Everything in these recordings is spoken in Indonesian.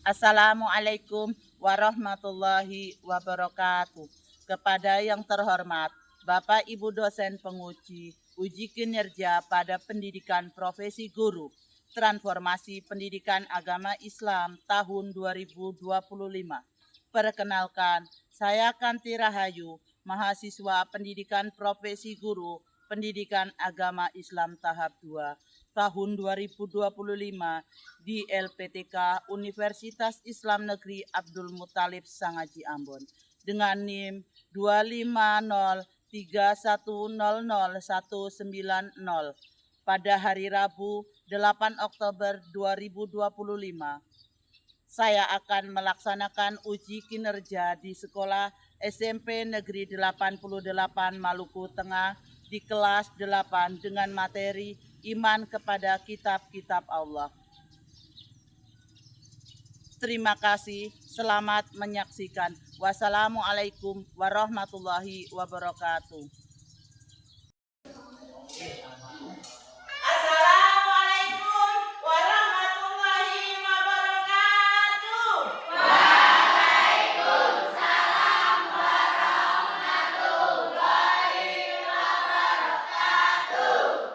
Assalamualaikum warahmatullahi wabarakatuh. Kepada yang terhormat Bapak Ibu dosen penguji uji kinerja pada pendidikan profesi guru, transformasi pendidikan agama Islam tahun 2025. Perkenalkan, saya Kanti Rahayu, mahasiswa pendidikan profesi guru, pendidikan agama Islam tahap 2 tahun 2025 di LPTK Universitas Islam Negeri Abdul Muthalib Sangaji Ambon dengan NIM 25031009190 pada hari Rabu 8 Oktober 2025. Saya akan melaksanakan uji kinerja di sekolah SMP Negeri 88 Maluku Tengah di kelas 8 dengan materi iman kepada kitab-kitab Allah. Terima kasih, selamat menyaksikan. Wassalamualaikum warahmatullahi wabarakatuh. Assalamualaikum warahmatullahi wabarakatuh. Waalaikumsalam warahmatullahi wabarakatuh.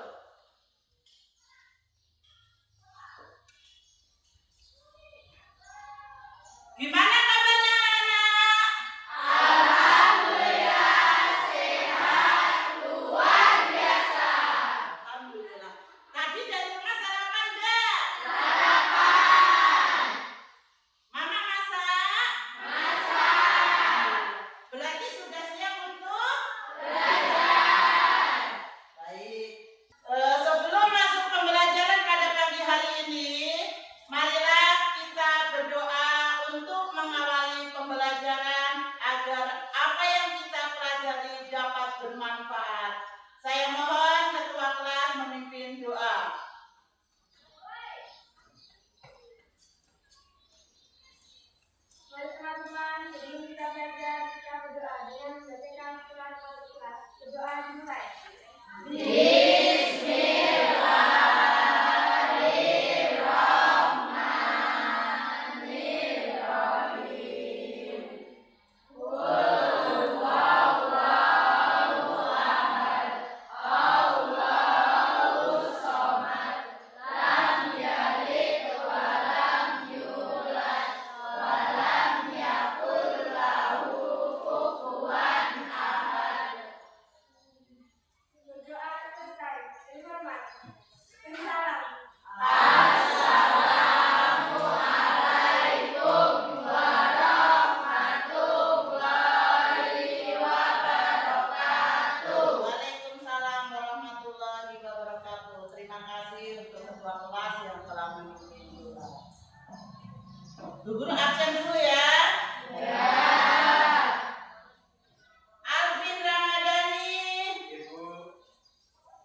Gimana kabarnya anak-anak? Alhamdulillah sehat luar biasa. Alhamdulillah. Tadi dari rumah sarapan enggak? Sarapan. Mama masak? Masak. Berarti sudah siap untuk Belajar. baik. Sebelum masuk pembelajaran pada pagi hari ini, marilah kita berdoa untuk mengawali pembelajaran agar apa yang kita pelajari dapat bermanfaat. Saya mohon ketua kelas memimpin doa. Mari teman-teman, sebelum kita belajar, kita berdoa dengan membacakan surat Al-Ikhlas. Berdoa dimulai. Berdoa selesai. Terhormat. Salam. Assalamualaikum warahmatullahi wabarakatuh. Waalaikumsalam warahmatullahi wabarakatuh. Terima kasih untuk ketua kelas yang telah memimpin doa. Bu Guru absen dulu ya. Ya. Alvin Ramadhani,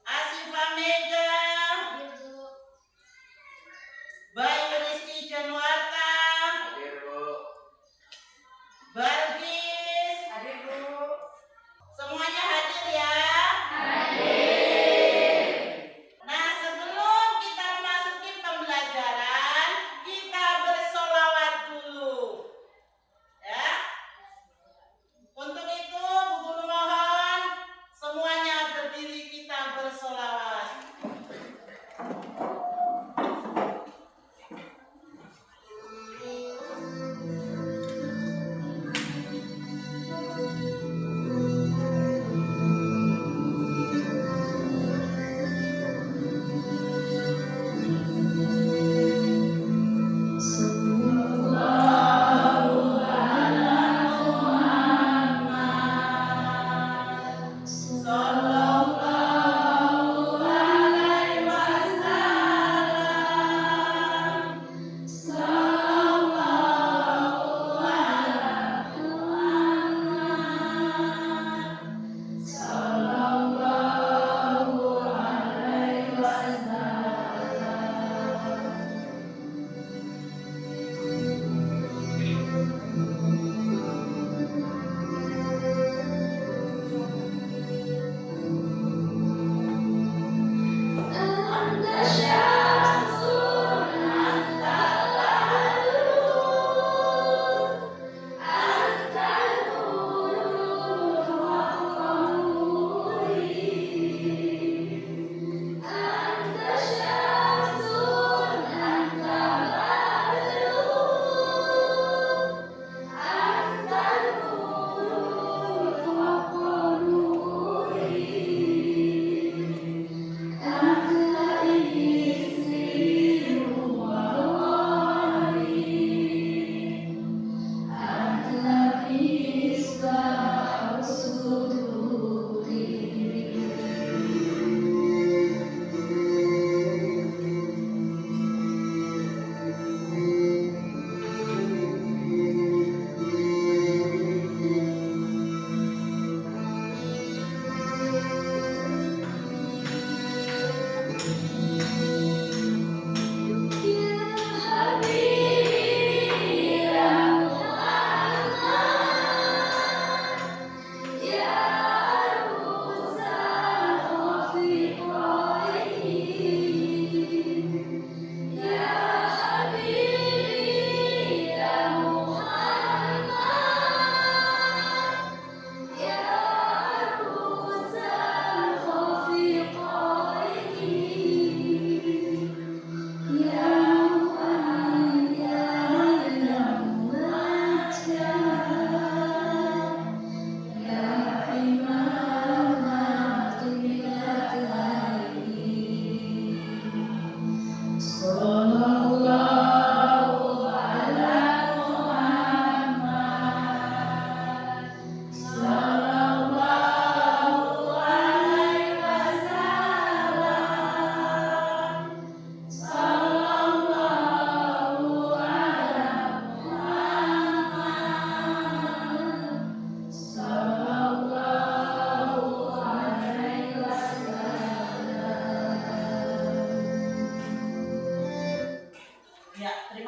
Asifah Mega, Bayu Rizky Januarta, Balkis, semuanya hadir ya. Nah, sebelum kita memasuki pembelajaran, kita bersolawat dulu.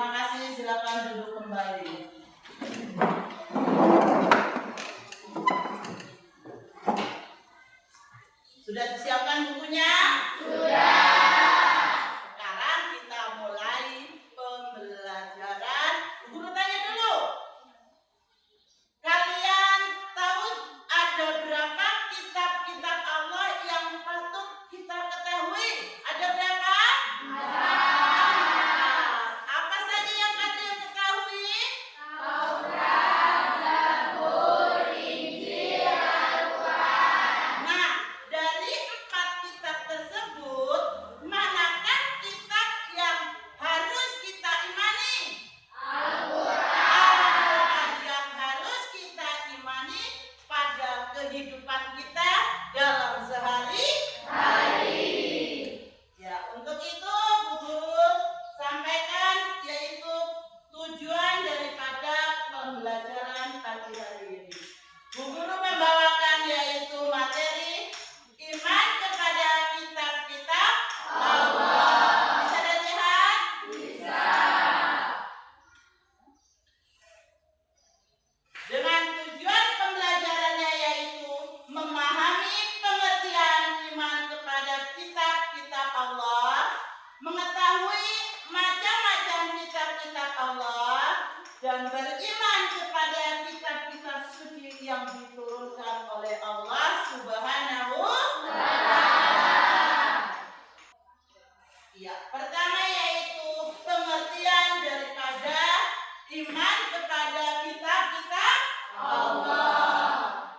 Terima kasih, silakan duduk kembali. Sudah disiapkan bukunya? Sekarang kita mulai pembelajaran. Guru tanya dulu. Kalian tahu ada berapa kitab-kitab Allah yang patut kita ketahui? Ada berapa? Apa saja yang kalian ketahui? Nah, dari 4 kitab tersebut, manakah kitab yang harus kita imani? Al-Quran yang harus kita imani pada kehidupan kita dalam sehari-hari. Ya, untuk itu Bu Guru sampaikan yaitu tujuan daripada pembelajaran pagi hari ini. Bu Guru membawakan yaitu materi iman kepada kitab-kitab Allah. Bisa dilihat? Dengan tujuan pembelajarannya yaitu memahami pengertian iman kepada kitab-kitab Allah, mengetahui macam-macam kitab-kitab Allah, dan beriman kepada kitab-kitab suci yang diturunkan oleh Allah Subhanahu wa Ta'ala. Ya, pertama yaitu pengertian daripada iman kepada kitab-kitab Allah.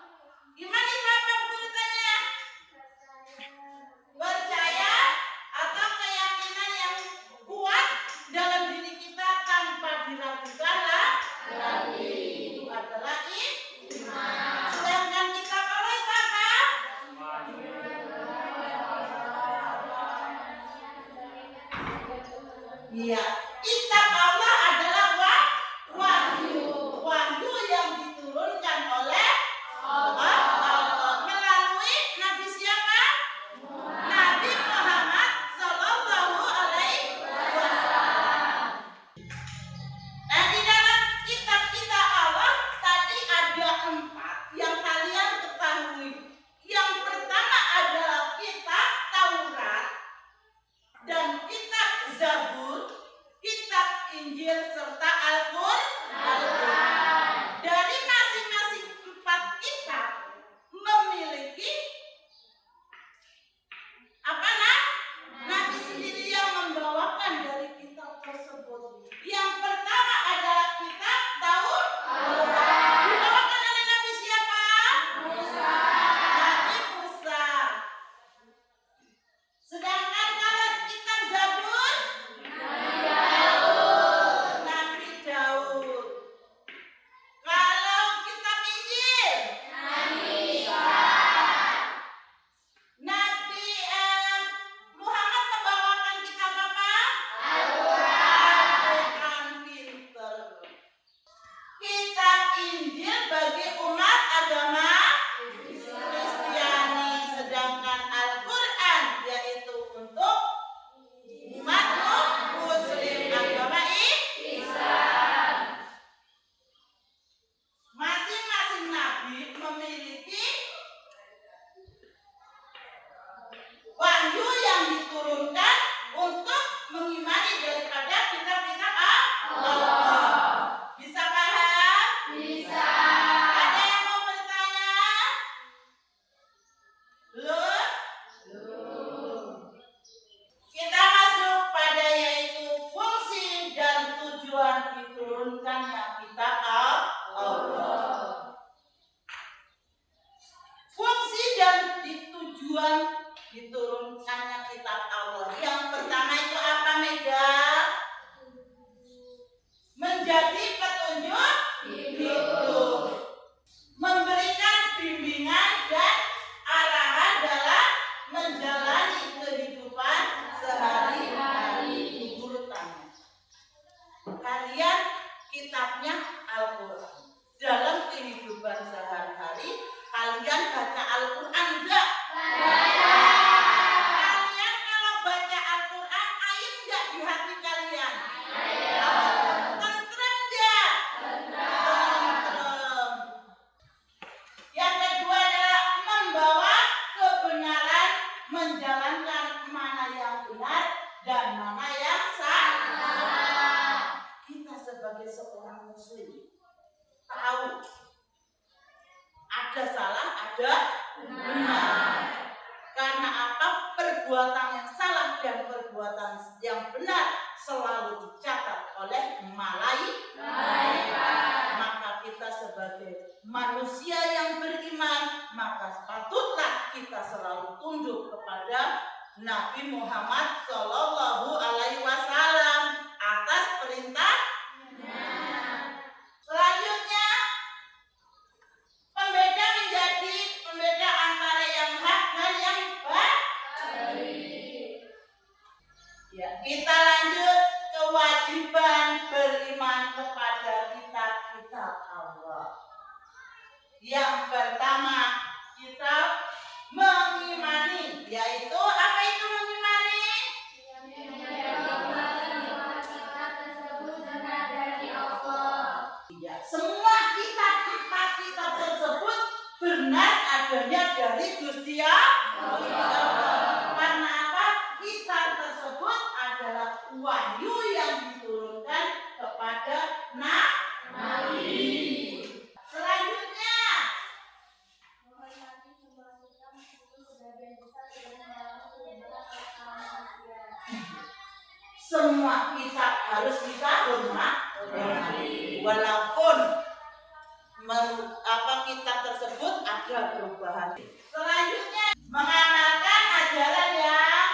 Iman itu apa, Guru tanya? Percaya atau keyakinan yang kuat dalam diri kita tanpa diragukan lagi. Itu adalah iman. Sedangkan kitab Allah itu apa? Iya, kitab Allah adalah wahyu. Wahyu yang diturunkan oleh Allah melalui Nabi siapa? Nabi Muhammad Sallallahu Alaihi Wasallam. Nah, di dalam kitab-kitab Allah tadi ada 4 yang kalian ketahui. Yang pertama adalah kitab Taurat dan kitab Zabur, kitab Injil serta Al-Quran. Dari masing-masing 4 kitab memiliki apa Nabi sendiri yang membawakan dari kitab tersebut. Yang pertama adalah kitab Taurat. Dibawakan oleh Nabi siapa? Nabi Musa. Sedangkan kalau kitab Zabur, Nabi Daud. Kalau kitab Injil, Nabi Muhammad membawakan kitab apa? Al-Quran. Pinter. Kitab Injil bagi umat agama Kristiani, sedangkan Al-Quran yaitu untuk umat Muslim agama Islam. Masing-masing nabi memiliki wahyu yang diturunkan untuk mengimani daripada kitab-kitab Allah. Bisa paham? Ada yang mau bertanya? Belum? Kita masuk pada yaitu fungsi dan tujuan diturunkannya kitab Allah. Fungsi dan tujuan diturunkannya kitab Allah. Yang pertama itu apa, Mega? Menjadi petunjuk hidup, memberikan bimbingan dan arahan dalam menjalani kehidupan sehari-hari. Guru tanya, kalian kitabnya Al-Quran. Dalam kehidupan sehari-hari, kalian baca Al-Quran enggak? Kalian kalau baca Al-Quran, ayat enggak di hati kalian? sebagai seorang muslim tahu ada salah, ada benar. Karena apa? Perbuatan yang salah dan perbuatan yang benar selalu dicatat oleh malaikat. Maka kita sebagai manusia yang beriman, maka patutlah kita selalu tunduk kepada Nabi Muhammad Shallallahu Alaihi Wasallam atas perintah. Selanjutnya, pembeda menjadi pembeda antara yang hak dan yang batil. Ya, kita lanjut kewajiban beriman kepada kitab-kitab Allah. Yang pertama, kita mengimani, yaitu apa itu mengimani? Ya, semua kitab tersebut benar adanya dari Gusti Allah. Karena apa? Kitab tersebut adalah wahyu yang diturunkan kepada Nabi. Selanjutnya, menghormati semua sikap meskipun sebagian besar tidak melarang perubahan akal manusia. semua kitab harus kita hormati, walaupun kitab tersebut ada perubahan. Selanjutnya, mengamalkan ajaran yang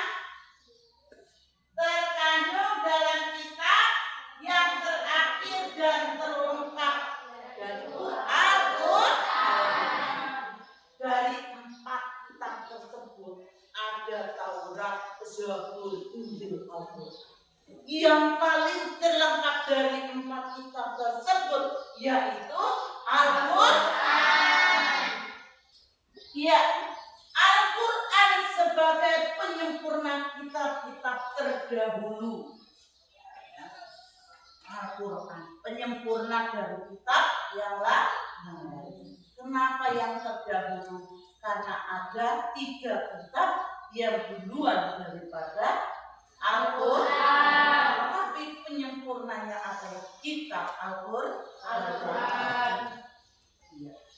terkandung dalam kitab yang terakhir dan terungkap dari Al-Quran. Dari 4 kitab tersebut ada Taurat, Zabur, Injil, Al-Quran. Yang paling terlengkap dari 4 kitab tersebut yaitu Al-Quran. Ya, Al-Quran sebagai penyempurna kitab-kitab terdahulu. Al-Quran penyempurna dari kitab yang lain. Kenapa yang terdahulu? Karena ada 3 kitab yang duluan daripada Al-Quran. Tapi penyempurnanya adalah kitab Al-Quran.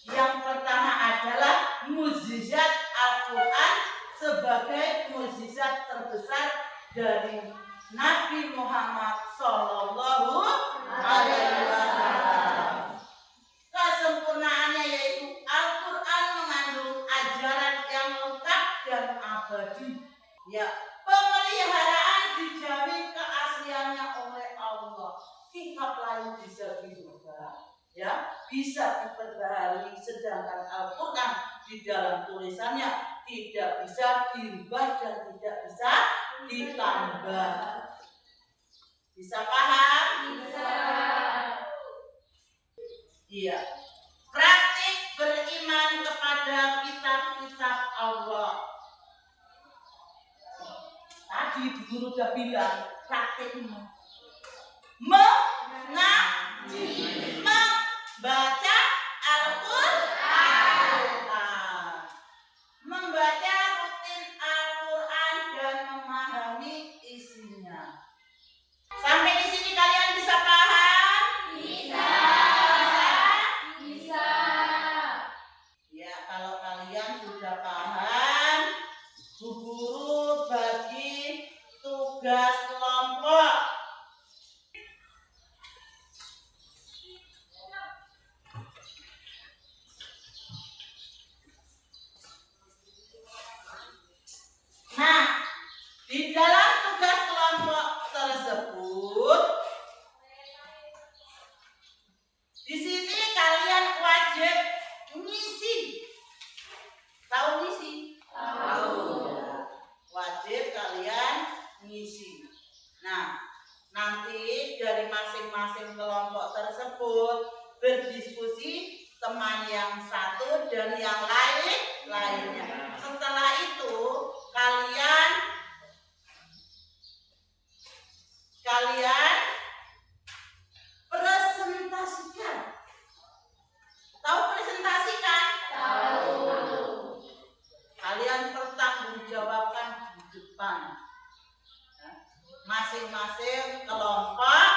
Yang pertama adalah mukjizat Al-Quran sebagai mukjizat terbesar dari Nabi Muhammad Shallallahu Alaihi Wasallam. Kesempurnaannya yaitu Al-Quran mengandung ajaran yang lengkap dan abadi. Ya, pemeliharaan dijamin keasliannya oleh Allah. Kitab lain bisa diubah, ya, bisa diperbaharui, sedangkan Al-Quran di dalam tulisannya tidak bisa dirubah dan tidak bisa ditambah. Bisa paham? Bisa. Iya. Praktik beriman kepada kitab-kitab Allah. Tadi guru sudah bilang praktik mengaji, membaca Al-Quran, membaca rutin Al-Quran dan memahami isinya. Sampai di sini kalian bisa paham? Bisa. Bisa. Ya, kalau kalian sudah paham, Bu Guru bagi tugas kelompok. Nah, di dalam tugas kelompok tersebut, di sini kalian wajib ngisi. Tahu ngisi? Tahu. Wajib kalian ngisi. Nah, nanti dari masing-masing kelompok tersebut berdiskusi teman yang satu dan yang lainnya. Setelah itu kalian presentasikan. Tahu presentasi kan? Tahu. Kalian pertanggungjawabkan di depan. Masing-masing kelompok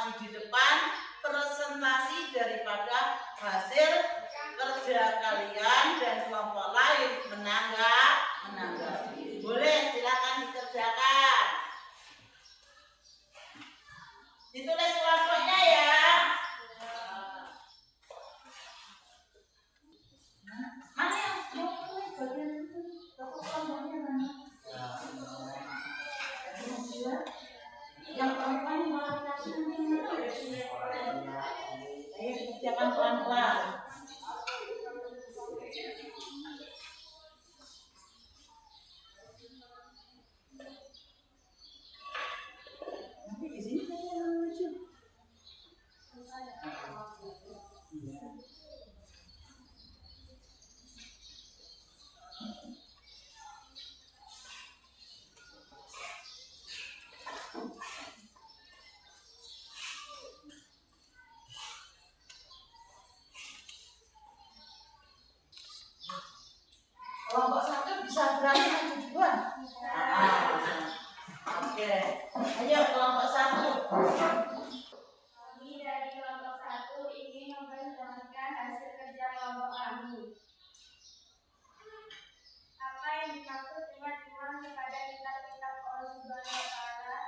presentasi di depan, presentasi daripada hasil kerja kalian dan kelompok lain menanggapi. Boleh, silakan dikerjakan. Ditulis kelompoknya ya. Mana yang bagian itu? Kelompoknya mana? Yang perempuan malah kasih ayo kerjakan pelan-pelan. Nanti di sini saya lucu. Kelompok satu bisa berani maju duluan. Oke. Ayo kelompok satu. Kami dari kelompok 1 ingin memperkenalkan hasil kerja kelompok kami. Apa yang dimaksud dengan iman kepada kitab-kitab Allah Subhanahu wa Ta'ala?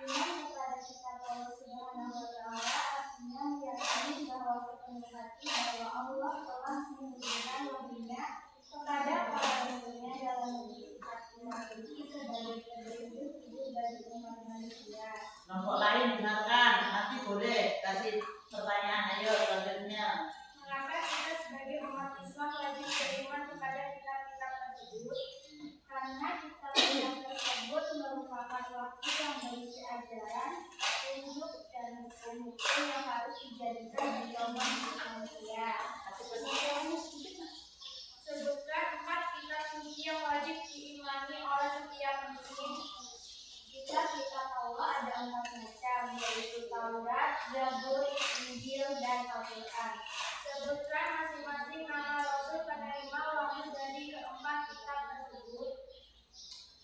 Iman kepada kitab Allah Subhanahu wa Ta'ala artinya meyakini bahwa sepenuh hati bahwa Allah telah mengizinkan wahyunya kepada para rasulnya dalam mengikat umat ini sebagai petunjuk hidup bagi umat manusia. Kelompok lain dengarkan. Nanti boleh kasih pertanyaan. Ayo selanjutnya. Mengapa kita sebagai umat Islam wajib beriman kepada kitab-kitab tersebut? Karena kitab-kitab tersebut merupakan wahyu yang berisi ajaran, petunjuk, dan hukum-hukum yang harus dijadikan pedoman untuk manusia. Sebutkan 4 kitab suci yang wajib diimani oleh setiap muslim. Kitab-kitab Allah ada 4 macam, yaitu Taurat, Zabur, Injil, dan Al-Quran. Sebutkan masing-masing nama Rasul penerima wahyu dari keempat kitab tersebut.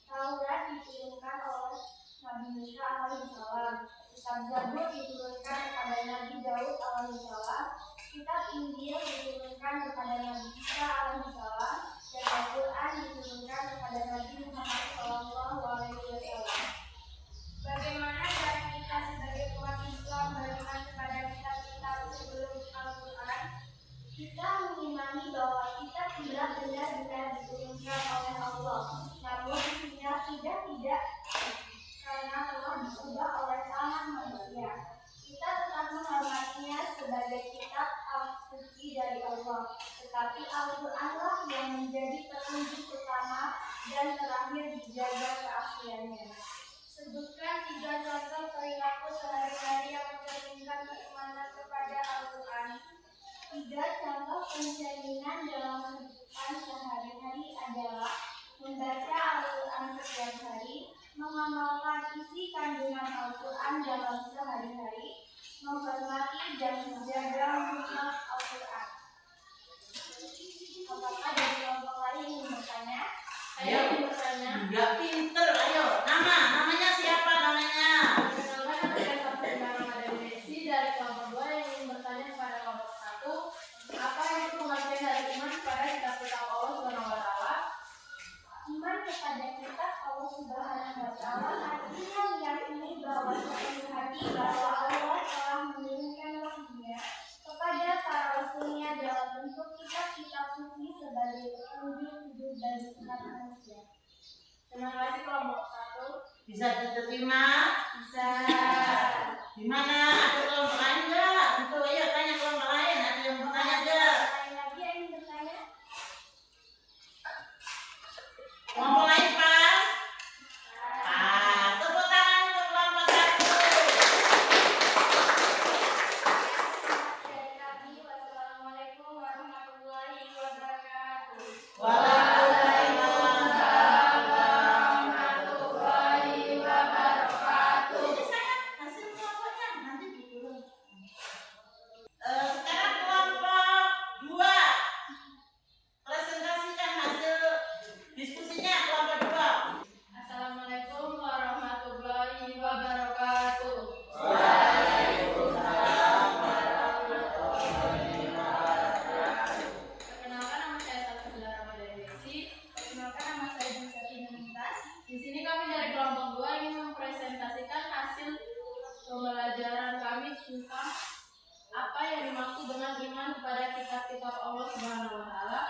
Taurat diturunkan oleh Nabi Musa alaihissalam. Kitab Zabur diturunkan kepada Nabi Daud alaihissalam. Kitab Injil diturunkan kepada Nabi Isa alaihissalam. Dan Al-Quran diturunkan kepada Nabi Muhammad SAW. Bagaimana cara kita sebagai umat Islam beriman kepada kitab-kitab sebelum Al-Quran? Kita mengimani bahwa kitab tidak benar-benar diturunkan oleh Allah, namun tidak karena telah diubah oleh tangan manusia. Kita tetap menghormatinya sebagai kitab al-suci dari Allah, tetapi Al-Quranlah yang menjadi petunjuk utama dan terakhir dijaga keasliannya. Sebutkan 3 contoh perilaku sehari-hari yang mencerminkan keimanan kepada Al-Quran. 3 contoh pencerminan dalam kehidupan sehari-hari adalah membaca Al-Quran setiap hari, mengamalkan isi kandungan Al-Quran dalam sehari-hari, menghormati dan menjaga huruf Al-Quran. Apakah dari kelompok lain yang bertanya? Ayo bertanya. Enggak pinter. Ayo. Namanya siapa namanya? Perkenalkan saya Sabtu Ramadan Messi dari kelompok 2 yang ingin bertanya kepada kelompok 1. Apa itu pengertian dari iman kepada kitab-kitab Allah Subhanahu wa Ta'ala? Iman kepada kitab Allah Subhanahu wa Ta'ala artinya meyakini bahwa sepenuh hati bahwa Allah telah mengirimkan wahyunya kepada para rasulnya dalam bentuk kitab-kitab suci sebagai petunjuk hidup bagi umat manusia. Terima kasih kelompok 1. Bisa diterima? Bisa. Di mana? Ada kelompok lain enggak? Itu ayo tanya kelompok lain. Ada yang bertanya enggak? Lain lagi yang ingin bertanya? Kelompok lain Pak? Tepuk tangan untuk kelompok 1. Dari kami, wassalamualaikum warahmatullahi wabarakatuh. Waalaikumsalam warahmatullahi wabarakatuh. Jadi saya yang dimaksud dengan iman kepada kitab-kitab Allah Subhanahu wa taala?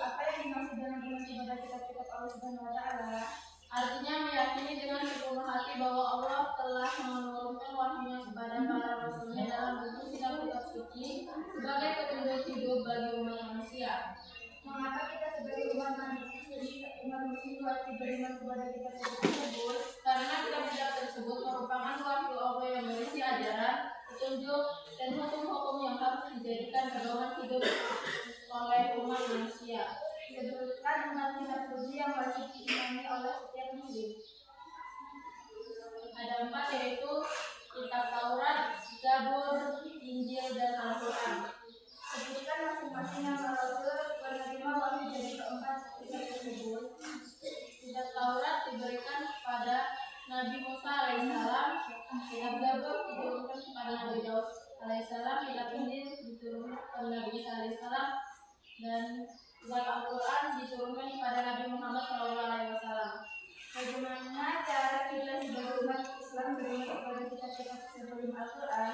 Apa yang dimaksud dengan iman kepada kitab-kitab Allah Subhanahu wa taala? Artinya meyakini dengan sepenuh hati bahwa Allah telah menurunkan wahyu-Nya kepada para rasulnya dalam bentuk kitab-kitab suci sebagai petunjuk hidup bagi umat manusia. Mengapa kita sebagai umat muslim wajib beriman kepada kitab-kitab tersebut? Karena kitab-kitab tersebut merupakan wahyu Allah yang berisi ajaran, petunjuk, dan hukum-hukum yang harus dijadikan pedoman hidup oleh umat manusia. Disebutkan tentang kitab suci yang wajib diimani oleh setiap muslim. Ada 4, yaitu kitab Taurat, Zabur, Injil, dan Al-Quran. Sebutkan masing-masing nama rasul penerima wahyu dari keempat kitab tersebut. Kitab Taurat diberikan kepada Nabi Musa alaihissalam, kitab Zabur diturunkan kepada Nabi Daud alaihissalam, kitab Injil diturunkan kepada Nabi Isa alaihissalam, dan kitab Al-Quran diturunkan kepada Nabi Muhammad SAW. Bagaimana cara kita sebagai umat Islam beriman kepada kitab-kitab sebelum Al-Quran?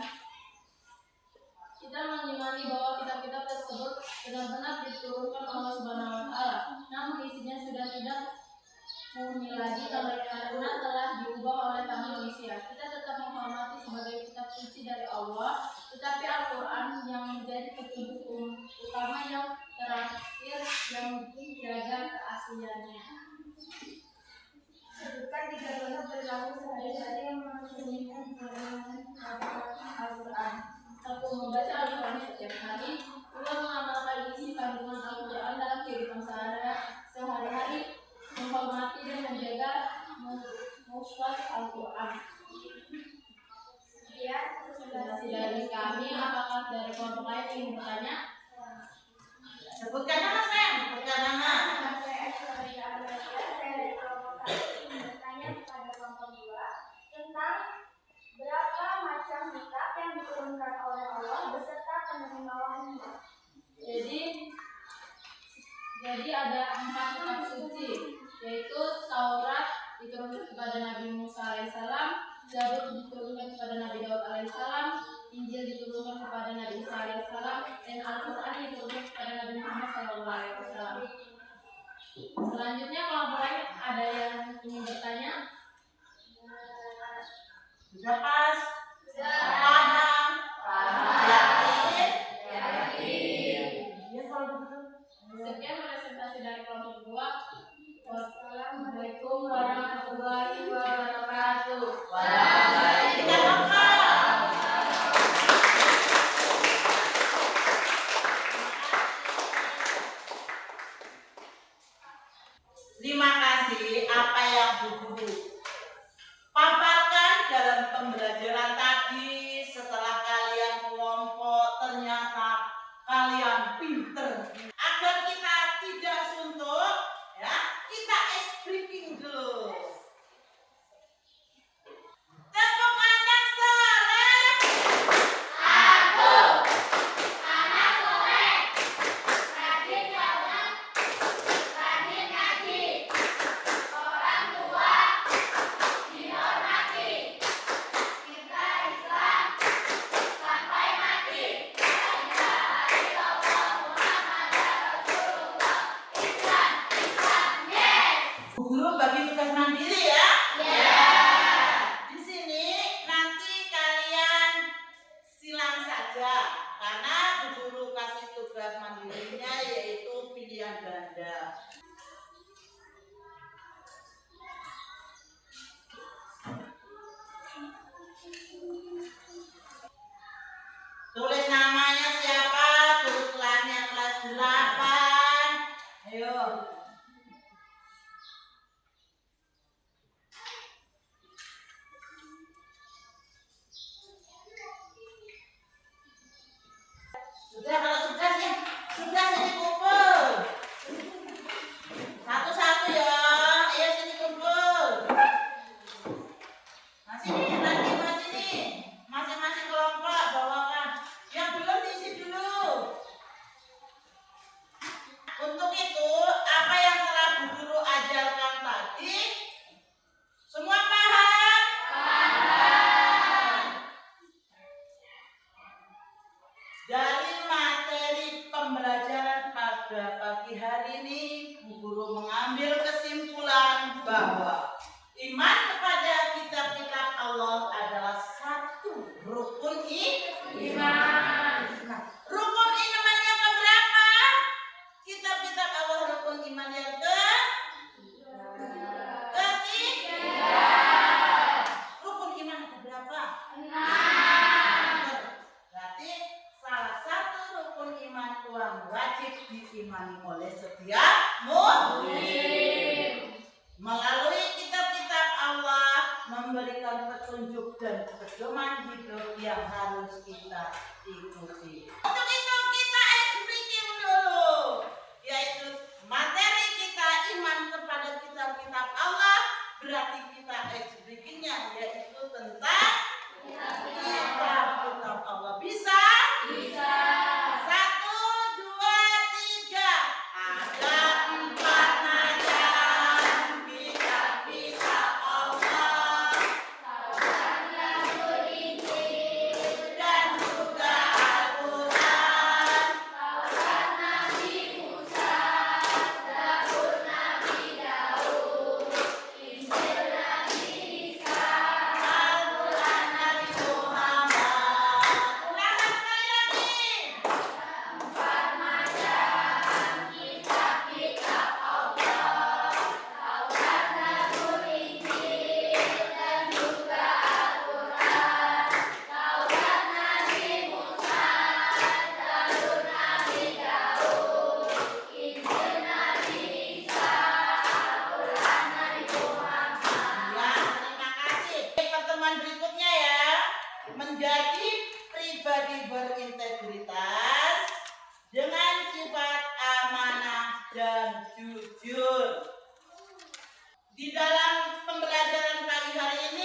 Kita mengimani bahwa kitab-kitab tersebut benar-benar diturunkan Allah Subhanahu wa taala, namun isinya sudah tidak murni lagi karena telah diubah oleh tangan manusia. Kita tetap menghormati sebagai kitab suci dari Allah, tetapi Al-Quran yang menjadi petunjuk utama yang terakhir yang menjaga keasliannya. Sebutkan 3 contoh perilaku sehari-hari yang mencerminkan kebenaran Al-Quran. 1. Membaca Al-Quran setiap hari. 2. Mengamalkan isi kandungan Al-Quran dalam kehidupan sehari-hari. Menghormati dan menjaga mushaf Al-Quran. Sekian Dari kami, apakah dari kelompok lain ingin bertanya? Sebutkan nama saya, sebutkan nama. Saya Aishwarya Abrasia, saya dari kelompok 1 ingin bertanya kepada kelompok 2 tentang berapa macam kitab yang diturunkan oleh Allah beserta penerima wahyu. Jadi ada 4 kitab suci, yaitu Taurat diturunkan kepada Nabi Musa alaihissalam, Zabur diturunkan kepada Nabi Daud alaihissalam, Injil diturunkan kepada Nabi Isa alaihissalam, dan Al-Quran diturunkan kepada Nabi Muhammad SAW. Selanjutnya kelompok lain ada yang ingin bertanya? Sudah pas? Paham? Yakin? Ya, kalau begitu. Sekian presentasi dari kelompok 2. Wassalamualaikum warahmatullahi wabarakatuh. Terima kasih apa yang Bu Guru paparkan dalam pembelajaran guru mengambil kesimpulan bahwa iman kepada kitab-kitab Allah adalah satu rukun iman. Nah, rukun iman yang keberapa? Kitab-kitab Allah rukun iman yang ketiga. Rukun iman ada berapa? 6. Berarti salah satu rukun iman yang wajib diimani oleh setiap muslim. Melalui kitab-kitab Allah memberikan petunjuk dan pedoman hidup yang harus kita ikuti. Untuk itu kita explication dulu, yaitu materi kita iman kepada kitab-kitab Allah. Berarti kita explication-nya yaitu tentang kitab-kitab Allah. Bisa? Bisa. 1, 2, 3. Ada 4 ajaran kitab-kitab Allah. Taurat, Zabur, Injil, dan juga Al-Quran. Taurat Nabi Musa, Zabur Nabi Daud, Injil Nabi Isa, Al-Quran Nabi Muhammad. Ulangan sekali lagi. 4 macam kitab-kitab Allah. Taurat, Zabur, Injil, dan juga Al-Quran. Taurat Nabi Musa, Zabur Nabi Daud, Injil Nabi Isa, Al-Quran Nabi Muhammad. Ya, terima kasih. Pertemuan berikutnya ya, menjadi pribadi berintegritas dengan sifat amanah dan jujur. Di dalam pembelajaran pagi hari ini